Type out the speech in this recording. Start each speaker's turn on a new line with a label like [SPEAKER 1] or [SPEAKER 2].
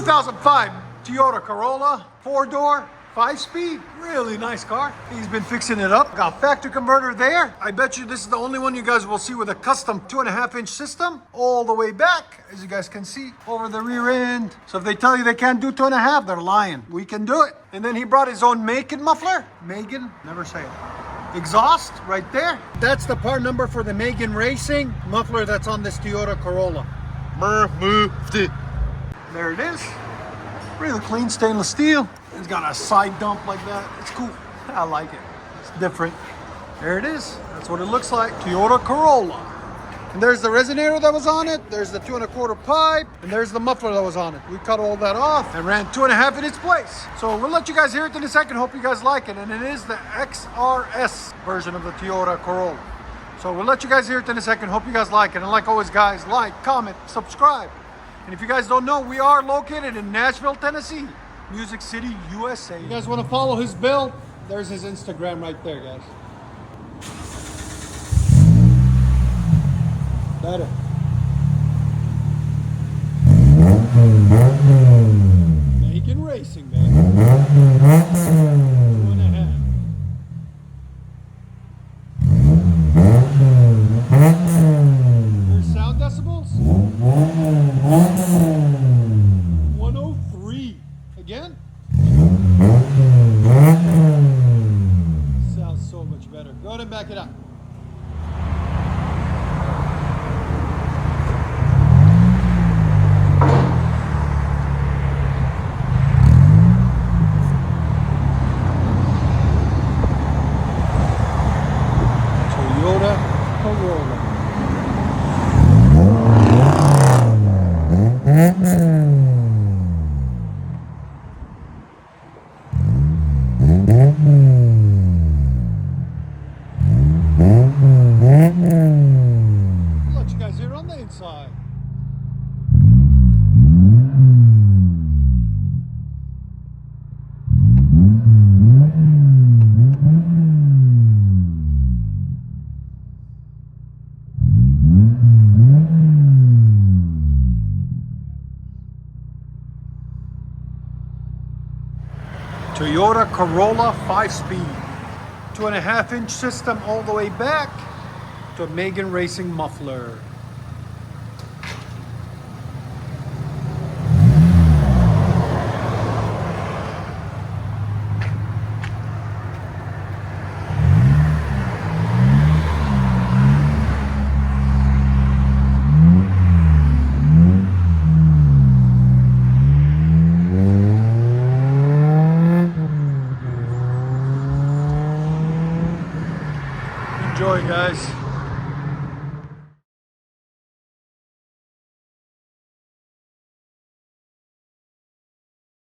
[SPEAKER 1] 2005 Toyota Corolla, 4-door, 5-speed, really nice car. He's been fixing it up. Got factory converter there. I bet you this is the only one you guys will see with a custom 2.5-inch system all the way back, as you guys can see, over the rear end. So if they tell you they can't do 2.5, they're lying. We can do it. And then he brought his own Macon muffler. Megan, never say it. Exhaust right there. That's the part number for the Megan Racing muffler that's on this Toyota Corolla. There it is. Really clean stainless steel. It's got a side dump like that. It's cool. I like it. It's different. There it is. That's what it looks like. Toyota Corolla. And there's the resonator that was on it. There's the 2 1/4 pipe. And there's the muffler that was on it. We cut all that off and ran 2.5 in its place. So we'll let you guys hear it in a second. Hope you guys like it. And it is the XRS version of the Toyota Corolla. So we'll let you guys hear it in a second. Hope you guys like it. And like always, guys, like, comment, subscribe. And if you guys don't know, we are located in Nashville, Tennessee. Music City, USA. You guys want to follow his build? There's his Instagram right there, guys. Better. Megan Racing, man. 2.5. There's sound decibels. 103. Again? Sounds so much better. Go ahead and back it up. Toyota Corolla. I'll let you guys hear on the inside. Toyota Corolla 5-speed, 2.5-inch system all the way back to a Megan Racing muffler. Enjoy, guys.